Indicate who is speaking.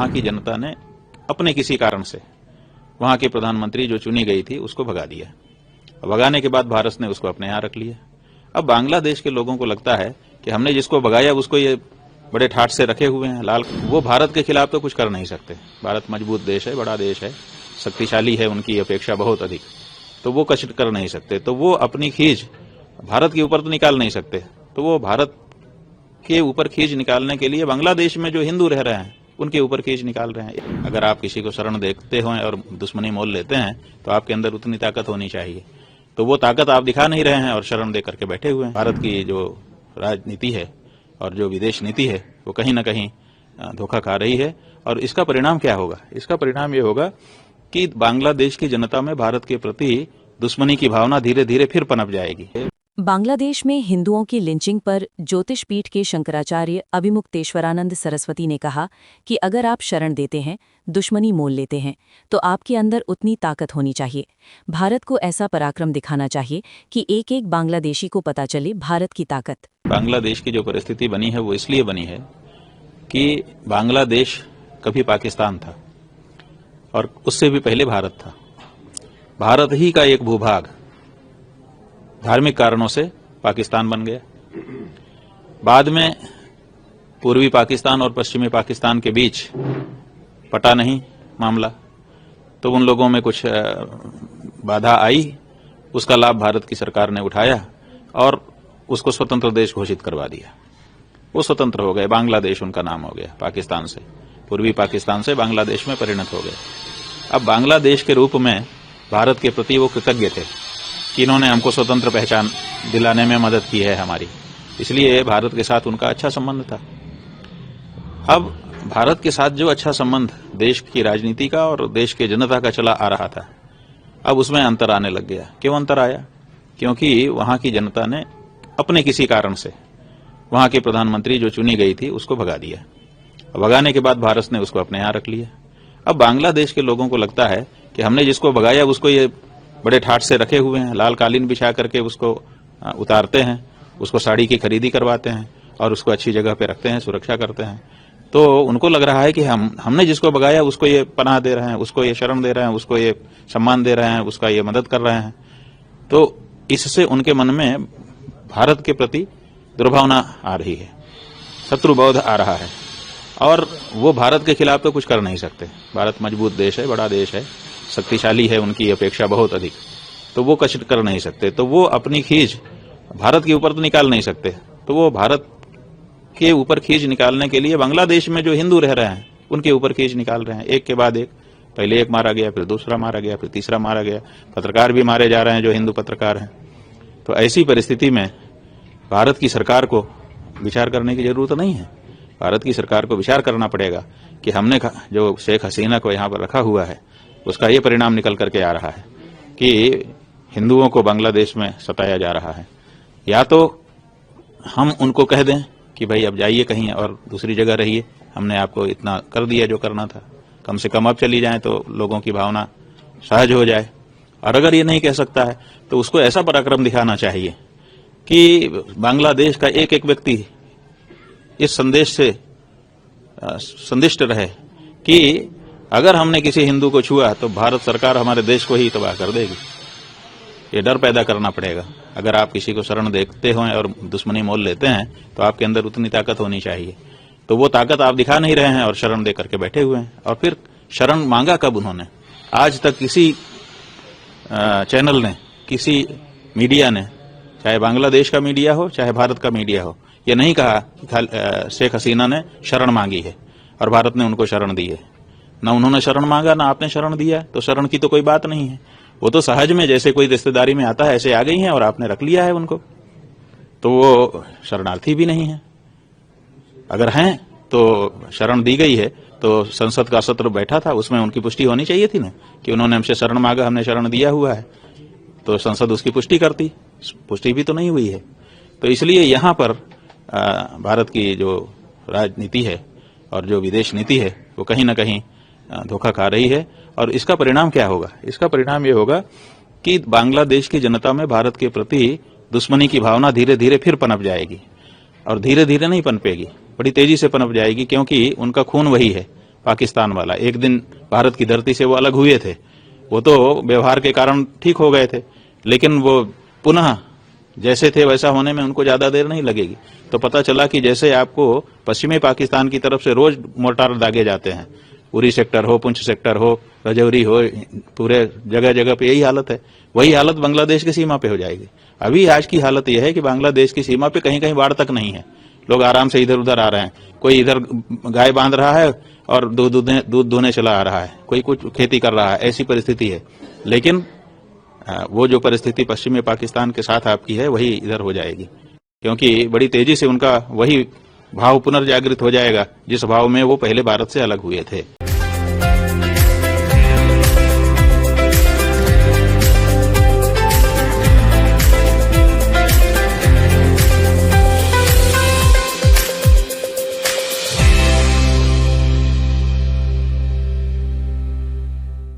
Speaker 1: वहां की जनता ने अपने किसी कारण से वहां के प्रधानमंत्री जो चुनी गई थी उसको भगा दिया। भगाने के बाद भारत ने उसको अपने यहां रख लिया। अब बांग्लादेश के लोगों को लगता है कि हमने जिसको भगाया उसको ये बड़े ठाठ से रखे हुए हैं लाल, वो भारत के खिलाफ तो कुछ कर नहीं सकते। भारत मजबूत देश है, बड़ा देश है, शक्तिशाली है, उनकी अपेक्षा बहुत अधिक, तो वो कुछ कर नहीं सकते। तो वो अपनी खींच भारत के ऊपर तो निकाल नहीं सकते, तो वो भारत के ऊपर खींच निकालने के लिए बांग्लादेश में जो हिंदू रह रहे हैं उनके ऊपर खींच निकाल रहे हैं। अगर आप किसी को शरण देखते हो और दुश्मनी मोल लेते हैं तो आपके अंदर उतनी ताकत होनी चाहिए, तो वो ताकत आप दिखा नहीं रहे हैं और शरण दे करके बैठे हुए हैं। भारत की जो राजनीति है और जो विदेश नीति है वो कहीं ना कहीं धोखा खा रही है। और इसका परिणाम क्या होगा? इसका परिणाम ये होगा कि बांग्लादेश की जनता में भारत के प्रति दुश्मनी की भावना धीरे धीरे फिर पनप जाएगी।
Speaker 2: बांग्लादेश में हिंदुओं की लिंचिंग पर ज्योतिष पीठ के शंकराचार्य अभिमुक्तेश्वरानंद सरस्वती ने कहा कि अगर आप शरण देते हैं, दुश्मनी मोल लेते हैं, तो आपके अंदर उतनी ताकत होनी चाहिए। भारत को ऐसा पराक्रम दिखाना चाहिए कि एक एक बांग्लादेशी को पता चले भारत की ताकत।
Speaker 1: बांग्लादेश की जो परिस्थिति बनी है वो इसलिए बनी है कि बांग्लादेश कभी पाकिस्तान था और उससे भी पहले भारत था। भारत ही का एक भूभाग धार्मिक कारणों से पाकिस्तान बन गया। बाद में पूर्वी पाकिस्तान और पश्चिमी पाकिस्तान के बीच पटा नहीं मामला, तो उन लोगों में कुछ बाधा आई, उसका लाभ भारत की सरकार ने उठाया और उसको स्वतंत्र देश घोषित करवा दिया। वो स्वतंत्र हो गए, बांग्लादेश उनका नाम हो गया। पाकिस्तान से, पूर्वी पाकिस्तान से बांग्लादेश में परिणत हो गए। अब बांग्लादेश के रूप में भारत के प्रति वो कृतज्ञ थे कि इन्होंने हमको स्वतंत्र पहचान दिलाने में मदद की है हमारी, इसलिए भारत के साथ उनका अच्छा संबंध था। अब भारत के साथ जो अच्छा संबंध देश की राजनीति का और देश के जनता का चला आ रहा था, अब उसमें अंतर आने लग गया। क्यों अंतर आया? क्योंकि वहां की जनता ने अपने किसी कारण से वहां के प्रधानमंत्री जो चुनी गई थी उसको भगा दिया। भगाने के बाद भारत ने उसको अपने यहां रख लिया। अब बांग्लादेश के लोगों को लगता है कि हमने जिसको भगाया उसको ये बड़े ठाठ से रखे हुए हैं, लाल कालीन बिछा करके उसको उतारते हैं, उसको साड़ी की खरीदी करवाते हैं और उसको अच्छी जगह पे रखते हैं, सुरक्षा करते हैं। तो उनको लग रहा है कि हमने जिसको भगाया उसको ये पनाह दे रहे हैं, उसको ये शरण दे रहे हैं, उसको ये सम्मान दे रहे हैं, उसका ये मदद कर रहे हैं। तो इससे उनके मन में भारत के प्रति दुर्भावना आ रही है, शत्रुबोध आ रहा है और वो भारत के खिलाफ तो कुछ कर नहीं सकते। भारत मजबूत देश है, बड़ा देश है, शक्तिशाली है, उनकी अपेक्षा बहुत अधिक, तो वो कुछ कर नहीं सकते। तो वो अपनी खींच भारत के ऊपर तो निकाल नहीं सकते, तो वो भारत के ऊपर खींच निकालने के लिए बांग्लादेश में जो हिंदू रह रहे हैं उनके ऊपर खींच निकाल रहे हैं, एक के बाद एक। पहले एक मारा गया, फिर दूसरा मारा गया, फिर तीसरा मारा गया, पत्रकार भी मारे जा रहे हैं जो हिंदू पत्रकार हैं। तो ऐसी परिस्थिति में भारत की सरकार को विचार करने की जरूरत नहीं है। भारत की सरकार को विचार करना पड़ेगा कि हमने जो शेख हसीना को यहाँ पर रखा हुआ है उसका ये परिणाम निकल करके आ रहा है कि हिंदुओं को बांग्लादेश में सताया जा रहा है। या तो हम उनको कह दें कि भाई अब जाइए कहीं और दूसरी जगह रहिए, हमने आपको इतना कर दिया जो करना था, कम से कम अब चली जाए तो लोगों की भावना सहज हो जाए। और अगर ये नहीं कह सकता है तो उसको ऐसा पराक्रम दिखाना चाहिए कि बांग्लादेश का एक एक व्यक्ति इस संदेश से संदिष्ट रहे कि अगर हमने किसी हिंदू को छुआ तो भारत सरकार हमारे देश को ही तबाह कर देगी। ये डर पैदा करना पड़ेगा। अगर आप किसी को शरण देखते हो और दुश्मनी मोल लेते हैं तो आपके अंदर उतनी ताकत होनी चाहिए, तो वो ताकत आप दिखा नहीं रहे हैं और शरण दे करके बैठे हुए हैं। और फिर शरण मांगा कब उन्होंने? आज तक किसी चैनल ने, किसी मीडिया ने, चाहे बांग्लादेश का मीडिया हो चाहे भारत का मीडिया हो, ये नहीं कहा कि शेख हसीना ने शरण मांगी है और भारत ने उनको शरण दी है। ना उन्होंने शरण मांगा ना आपने शरण दिया, तो शरण की तो कोई बात नहीं है। वो तो सहज में जैसे कोई रिश्तेदारी में आता है ऐसे आ गई हैं और आपने रख लिया है उनको, तो वो शरणार्थी भी नहीं है। अगर हैं तो शरण दी गई है तो संसद का सत्र बैठा था, उसमें उनकी पुष्टि होनी चाहिए थी ना कि उन्होंने हमसे शरण मांगा, हमने शरण दिया हुआ है, तो संसद उसकी पुष्टि करती। पुष्टि भी तो नहीं हुई है। तो इसलिए यहाँ पर भारत की जो राजनीति है और जो विदेश नीति है वो कहीं ना कहीं धोखा खा रही है। और इसका परिणाम क्या होगा? इसका परिणाम ये होगा कि बांग्लादेश की जनता में भारत के प्रति दुश्मनी की भावना धीरे धीरे फिर पनप जाएगी। और धीरे धीरे नहीं पनपेगी, बड़ी तेजी से पनप जाएगी, क्योंकि उनका खून वही है, पाकिस्तान वाला। एक दिन भारत की धरती से वो अलग हुए थे, वो तो व्यवहार के कारण ठीक हो गए थे, लेकिन वो पुनः जैसे थे वैसा होने में उनको ज्यादा देर नहीं लगेगी। तो पता चला कि जैसे आपको पश्चिमी पाकिस्तान की तरफ से रोज मोर्टार दागे जाते हैं, उरी सेक्टर हो, पुंछ सेक्टर हो, रजौरी हो, पूरे जगह जगह पे यही हालत है, वही हालत बांग्लादेश की सीमा पे हो जाएगी। अभी आज की हालत यह है कि बांग्लादेश की सीमा पे कहीं कहीं बाढ़ तक नहीं है, लोग आराम से इधर उधर आ रहे हैं, कोई इधर गाय बांध रहा है और दूध दोने चला आ रहा है, कोई कुछ खेती कर रहा है, ऐसी परिस्थिति है। लेकिन वो जो परिस्थिति पश्चिमी पाकिस्तान के साथ आपकी है वही इधर हो जाएगी, क्योंकि बड़ी तेजी से उनका वही भाव पुनर्जागृत हो जाएगा जिस भाव में वो पहले भारत से अलग हुए थे।